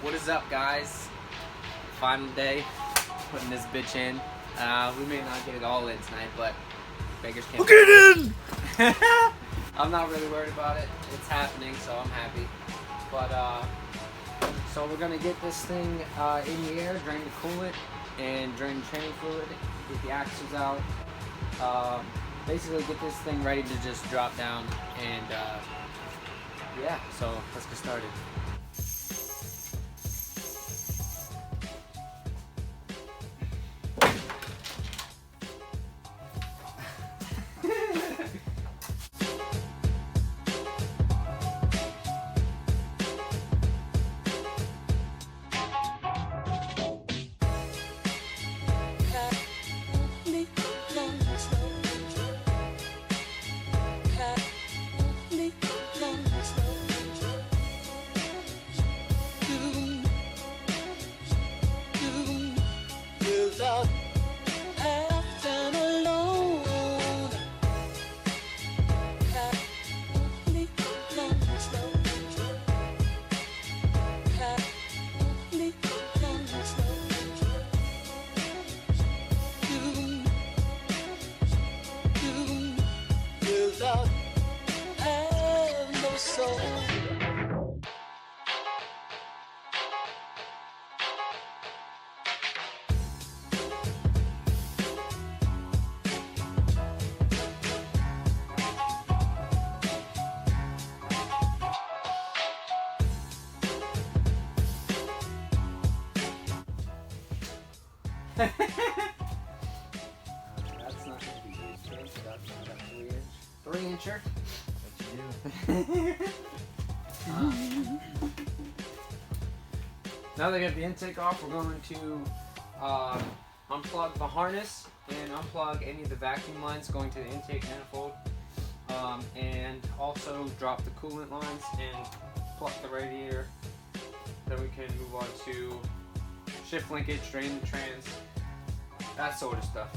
What is up, guys? Final day, putting this bitch in. We may not get it all in tonight, but beggars can't. Get in! I'm not really worried about it. It's happening, so I'm happy. But so we're gonna get this thing in the air, drain the coolant, and drain the training fluid, get the axles out. Basically get this thing ready to just drop down, and yeah, so let's get started. That's not going to be used, so that's not a 3-incher. What you do? Now that I get the intake off, we're going to unplug the harness and unplug any of the vacuum lines going to the intake manifold, and also drop the coolant lines and plug the radiator. Then we can move on to shift linkage, drain the trans, that sort of stuff.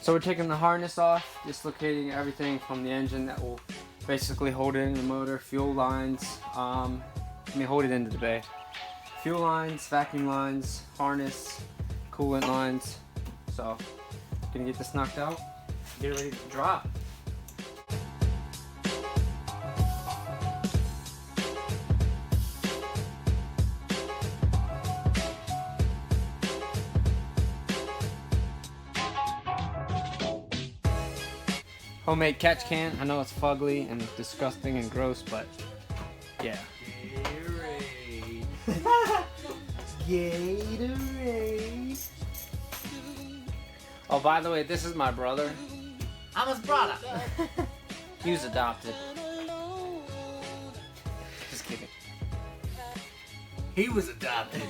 So we're taking the harness off, dislocating everything from the engine that will basically hold it in the motor, fuel lines, hold it into the bay. Fuel lines, vacuum lines, harness, coolant lines. So, gonna get this knocked out, get ready to drop. Homemade catch can. I know it's fugly and disgusting and gross, but yeah. Gatorade. Gatorade. Oh, by the way, this is my brother. I'm his brother. He was adopted. Just kidding. He was adopted.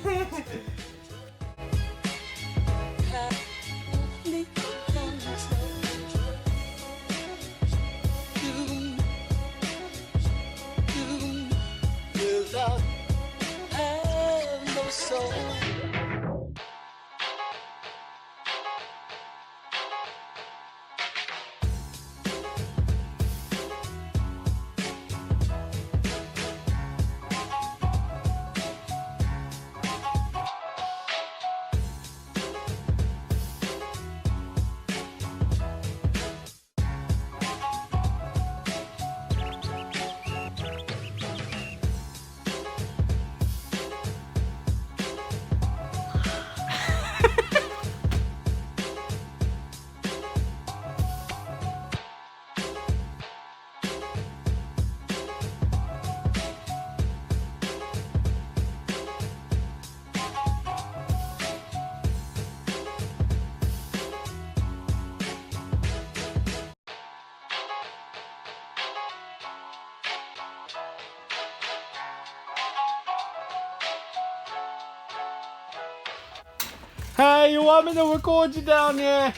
Hey, you want me to record you down there?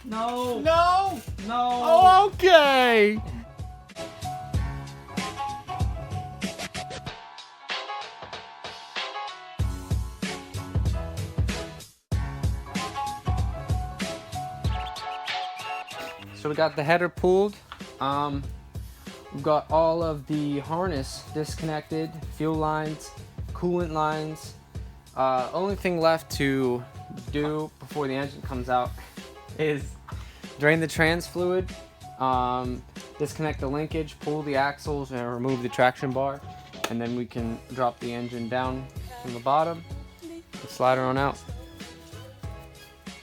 No. No. No. Oh, okay. So we got the header pulled. We've got all of the harness disconnected, fuel lines, coolant lines. Only thing left to do before the engine comes out is drain the trans fluid, disconnect the linkage, pull the axles, and remove the traction bar, and then we can drop the engine down from the bottom and slide her on out.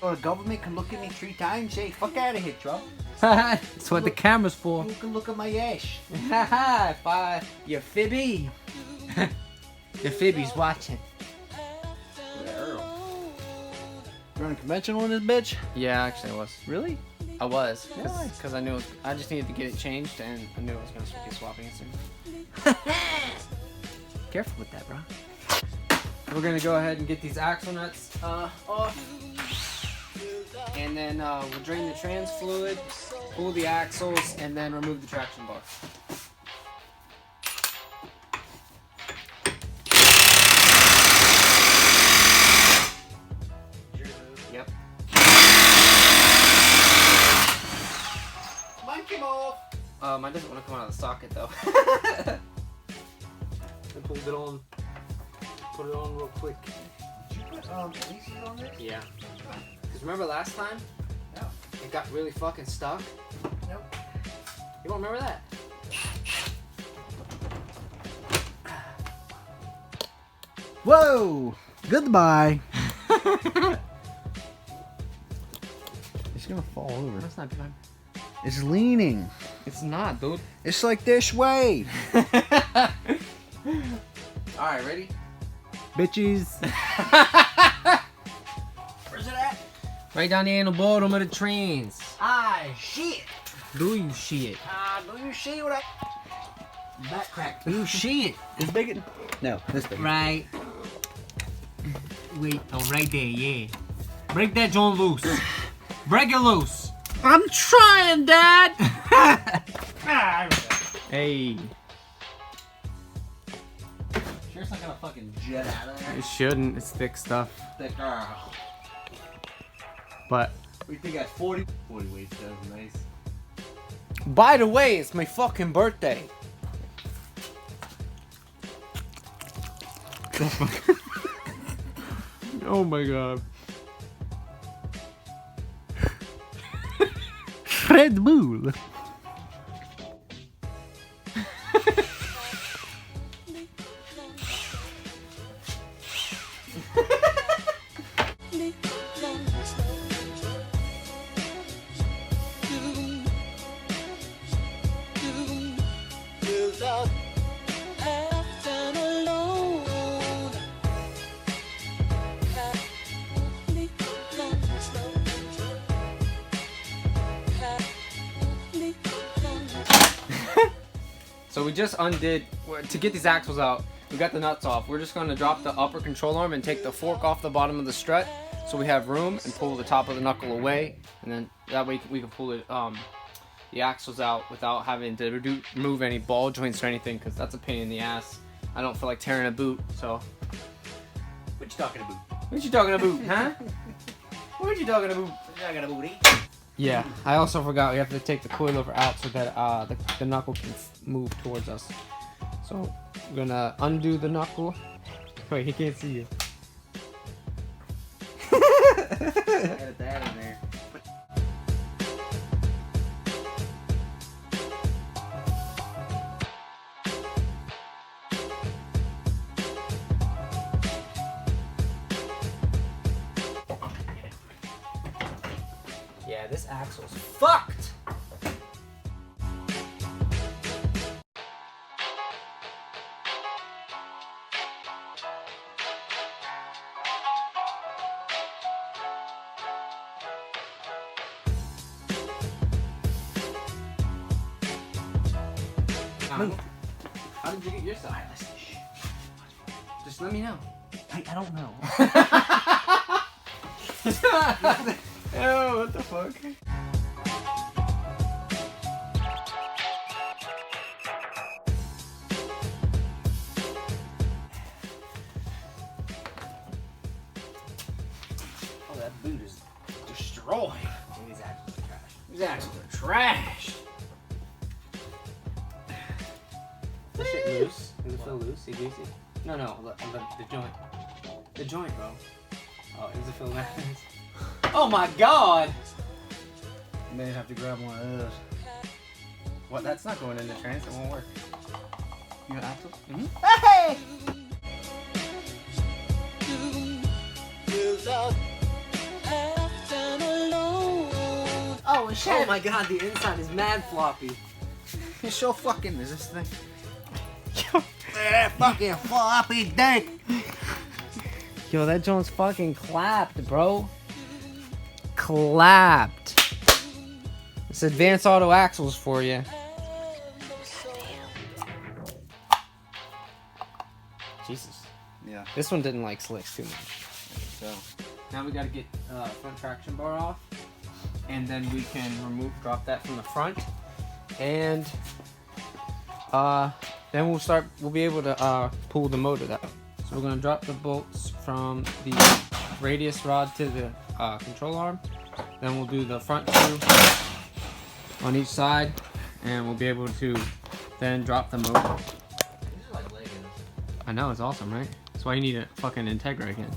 Or the government can look at me 3 times and say, fuck out of here, Trump. That's what the camera's for. You can look at my ass. If your fibby. Your fibby's watching. You running conventional in this bitch? Yeah, actually I was. Really? I was. Why? Because I knew it was, I just needed to get it changed and I knew I was going to be swapping it soon. Careful with that, bro. We're going to go ahead and get these axle nuts off. And then we'll drain the trans fluid, pull the axles, and then remove the traction bar. Yep. Mine came off. Mine doesn't want to come out of the socket though. I pulled it on. Put it on real quick. Did you put pieces on this? Yeah. Because remember last time? No. It got really fucking stuck. Nope. You don't remember that? Whoa! Goodbye. It's gonna fall over. That's not fun. It's leaning. It's not, dude. It's like this way. Alright, ready? Bitches. Where's it at? Right down there in the bottom of the trains. Ah, shit. Do you shit? Do you see what I... Back crack. Do you shit? This big? No, this big. Right. Wait, oh, right there, yeah. Break that joint loose. Break it loose. I'm trying, Dad. Hey. Sure it's not gonna fucking jet out of there? It shouldn't. It's thick stuff. Thick girl. But, We think at 40 weight sounds nice. by the way, it's my fucking birthday. Oh my god. Red Bull. So we just undid, to get these axles out, we got the nuts off. We're just going to drop the upper control arm and take the fork off the bottom of the strut so we have room and pull the top of the knuckle away. And then that way we can pull it, the axles out without having to remove any ball joints or anything, because that's a pain in the ass. I don't feel like tearing a boot, so. What you talking about? What you talking about, huh? What you talking about? What you talking about, eh? Yeah, I also forgot we have to take the coilover out so that the knuckle can move towards us. So we're gonna undo the knuckle. Wait, he can't see you. Edit that in there. Yeah, this axle's fucked! How did you get your side? Just let me know. I don't know. Oh, what the fuck? Oh, that boot is destroyed. He's actually trash. He's actually trash. This shit loose. Does it feel loose? Easy. No, the joint. The joint, bro. Oh, does it feel nice? Oh my god! You may have to grab one of those. What? That's not going in the trans. It won't work. You got axles? Mm-hmm. Hey! Oh shit! Oh my god, the inside is mad floppy. You're so fucking. Is this thing? Fucking floppy dick. Yo, that joint's fucking clapped, bro. Clapped. It's advanced auto axles for you. Jesus. Yeah. This one didn't like slicks too much. So. Now we gotta get front traction bar off, and then we can drop that from the front, and then we'll be able to pull the motor out. So we're gonna drop the bolts from the radius rod to the control arm, then we'll do the front two on each side, and we'll be able to then drop the motor. These are like Legos. I know, it's awesome, right? That's why you need a fucking Integra again.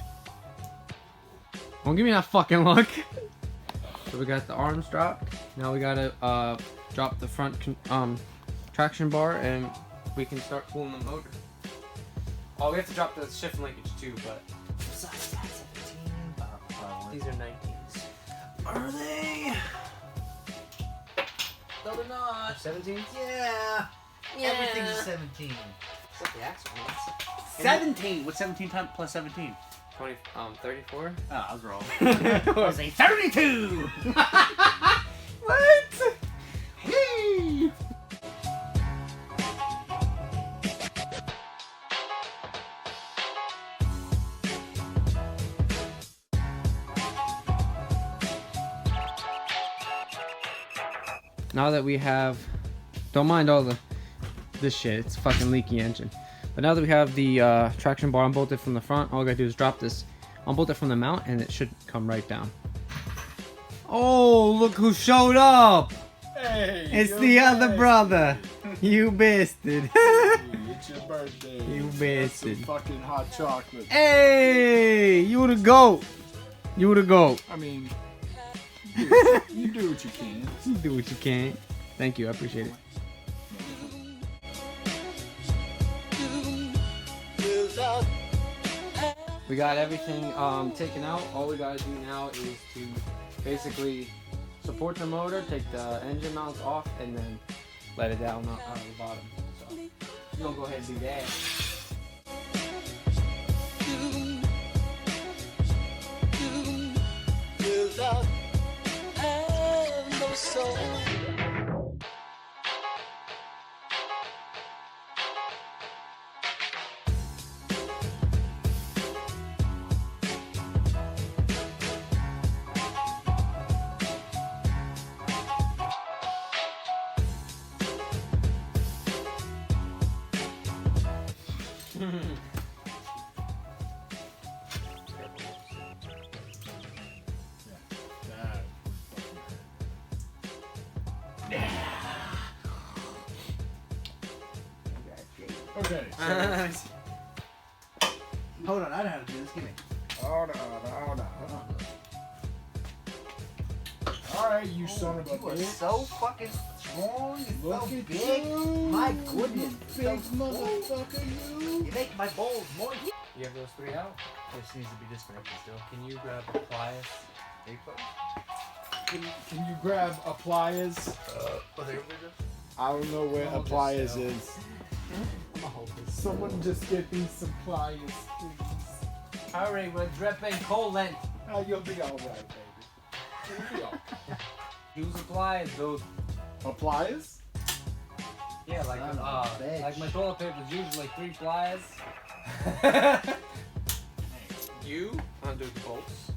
Don't give me that fucking look. So we got the arms dropped. Now we gotta drop the front traction bar, and we can start pulling the motor. Oh, we have to drop the shift linkage too, but Besides, that's 17. these are 19s. Are they? No, they're not. 17s? Yeah. Everything's a 17. Except the axle ones. 17. What's 17 times plus 17? 34? Oh, I was wrong. I was a 32. What? Whee! Now that we have, don't mind all this shit, it's a fucking leaky engine. But now that we have the traction bar unbolted from the front, all we gotta do is drop this, unbolt it from the mount, and it should come right down. Oh, look who showed up! Hey, It's your the other birthday. brother. You bastard. It's your birthday. You That's bastard. some fucking hot chocolate. Hey, you the goat. You the goat. I mean, you do what you can. You do what you can. Thank you, I appreciate it. We got everything taken out. All we gotta do now is to basically support the motor, take the engine mounts off, and then let it down out of the bottom. So we're gonna go ahead and do that. Okay, so Hold on, I know how to do this. Give me. hold on. All right, you son of a You are bitch. so fucking strong. You're Look so at big. you. My goodness. Big So cool. motherfucker, you. You make my balls moist. You have those three out? This needs to be disconnected still. Can you grab a pliers? Can you grab a pliers? I don't know where a Hold pliers this is. I'm gonna hold this. Someone just get me some pliers, please. Hurry, we're dripping coolant. Oh, you'll be all right, baby. You'll be all right. Use the pliers, dude. A pliers? Yeah, like Son of a bitch. like my toilet paper is usually 3 pliers. You undo the bolts.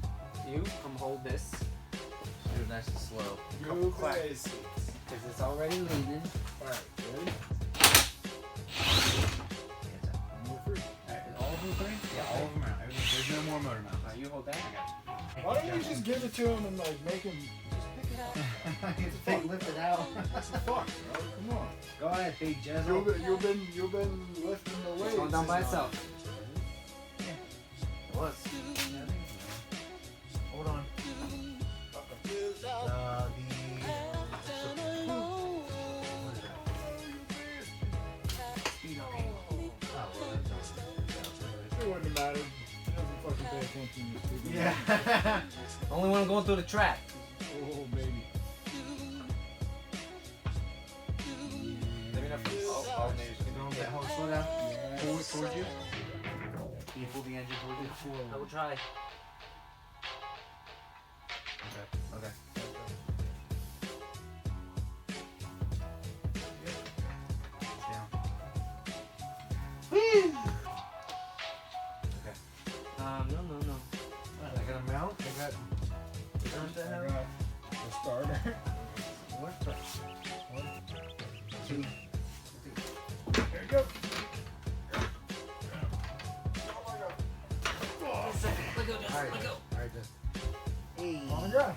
You come hold this. nice and slow. Go crazy. Because it's already leaving. Alright, ready? More free. All of them three? Yeah, all of them are. There's no more motor mounts. You hold that. Why don't you just give it to him and like make him just pick it up? You have to lift it out. What the fuck, bro? Come on. Go ahead, big Jezzo. You've been lifting the weights. It's going down by since- itself. What? Hold on. It wouldn't have mattered. He doesn't fucking pay attention to stupid. Yeah. Only one going through the track. Oh, baby. That whole slow down. Forward towards you. Can you pull the engine towards you? Double try. Okay. Down. Woo! Okay. No. I got a mount. I got. I got the starter. What? One, two. There you go. Alright, then. Hey. Oh my god.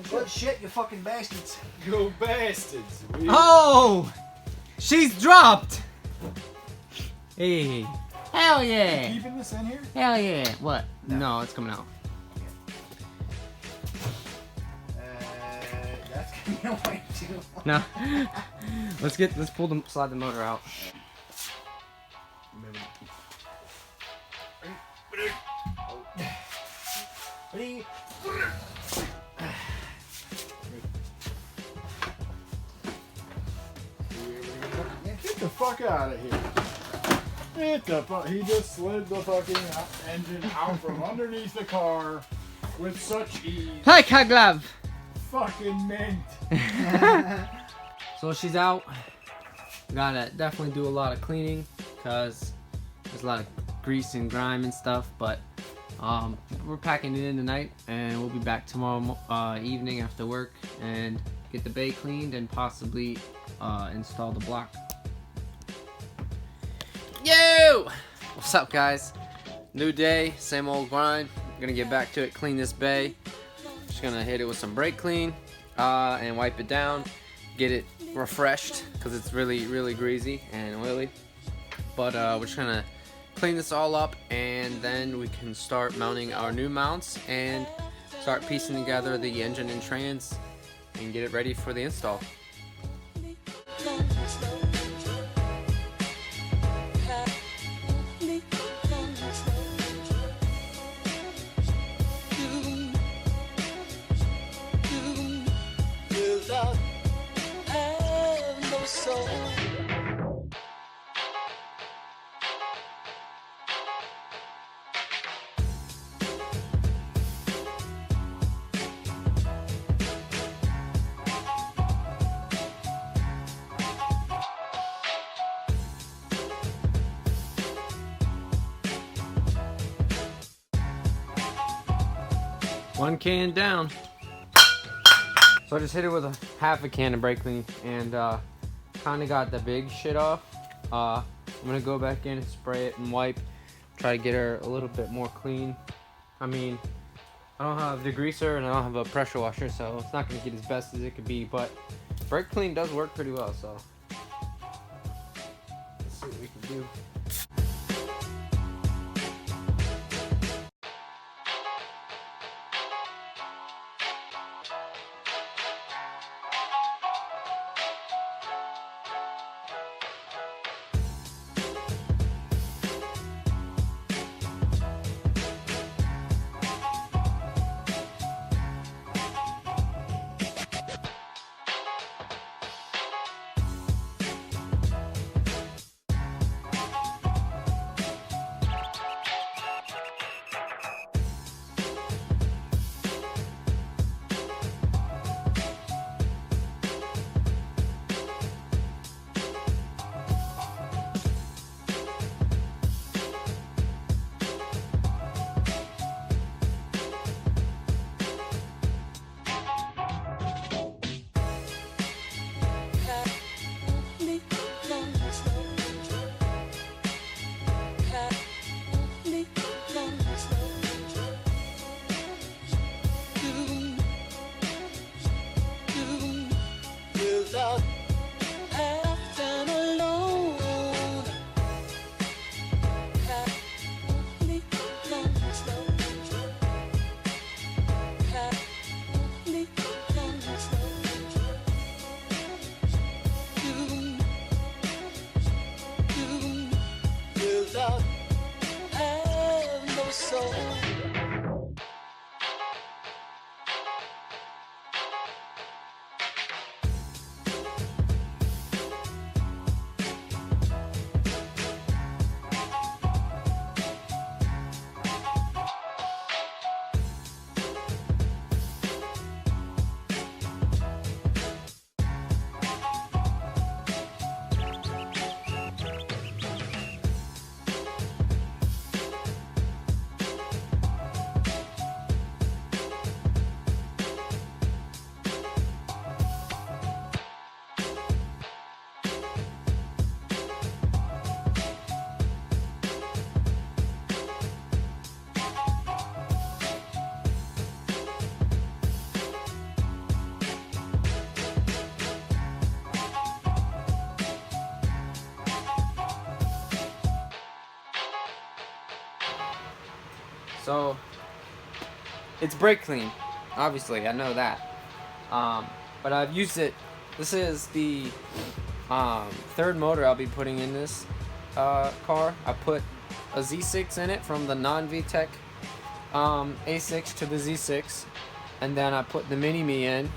Good shit, you fucking bastards. Go bastards. Oh! She's dropped! Hey. Hell yeah! Keeping this in here? Hell yeah. What? No, it's coming out. That's gonna be way too long. No. Let's slide the motor out. Ready? Get the fuck out of here. Get the fuck. He just slid the fucking engine out from underneath the car with such ease. Hi, Kaglav! Fucking mint. So she's out. Gotta definitely do a lot of cleaning because there's a lot of grease and grime and stuff, but we're packing it in tonight and we'll be back tomorrow evening after work and get the bay cleaned and possibly install the block. Yo! What's up, guys? New day, same old grind. Gonna get back to it, clean this bay. Just gonna hit it with some brake clean and wipe it down, get it refreshed because it's really greasy and oily. But we're just gonna clean this all up and then we can start mounting our new mounts and start piecing together the engine and trans and get it ready for the install. One can down. So I just hit it with a half a can of brake clean and kind of got the big shit off. I'm gonna go back in and spray it and wipe, try to get her a little bit more clean. I mean, I don't have the greaser and I don't have a pressure washer, so it's not gonna get as best as it could be, but brake clean does work pretty well, so let's see what we can do. So it's brake clean, obviously, I know that. But I've used it. This is the third motor I'll be putting in this car. I put a Z6 in it from the non-VTEC A6 to the Z6, and then I put the Mini-Me in,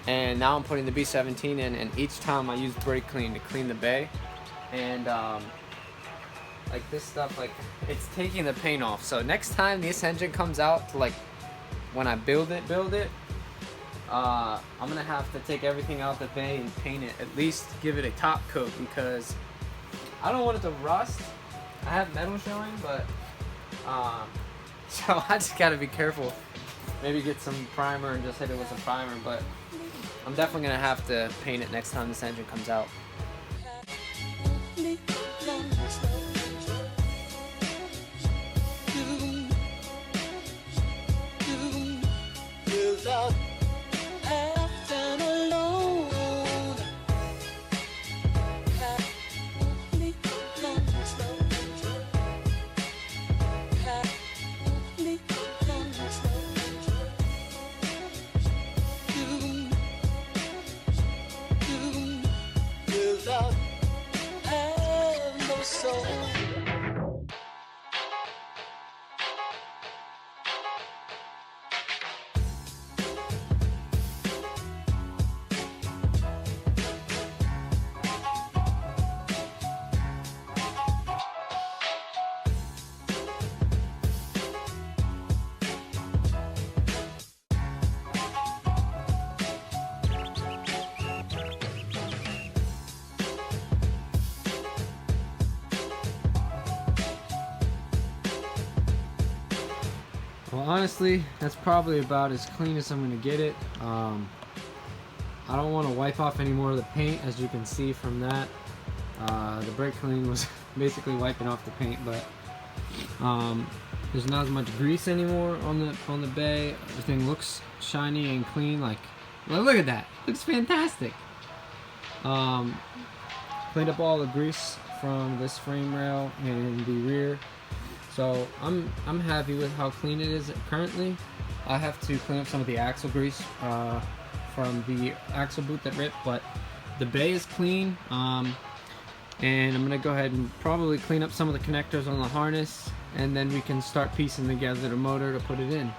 and now I'm putting the B17 in, and each time I use brake clean to clean the bay, and like this stuff, like it's taking the paint off. So next time this engine comes out, to like when I build it, I'm gonna have to take everything out the bay and paint it, at least give it a top coat, because I don't want it to rust. I have metal showing, but so I just gotta be careful. Maybe get some primer and just hit it with a primer, but I'm definitely gonna have to paint it next time this engine comes out. Well, honestly, that's probably about as clean as I'm gonna get it. I don't want to wipe off any more of the paint, as you can see from that. The brake clean was basically wiping off the paint, but there's not as much grease anymore on the bay. Everything looks shiny and clean. Like, well, look at that, looks fantastic. Cleaned up all the grease from this frame rail and the rear. So I'm happy with how clean it is currently. I have to clean up some of the axle grease from the axle boot that ripped, but the bay is clean. And I'm gonna go ahead and probably clean up some of the connectors on the harness, and then we can start piecing together the motor to put it in.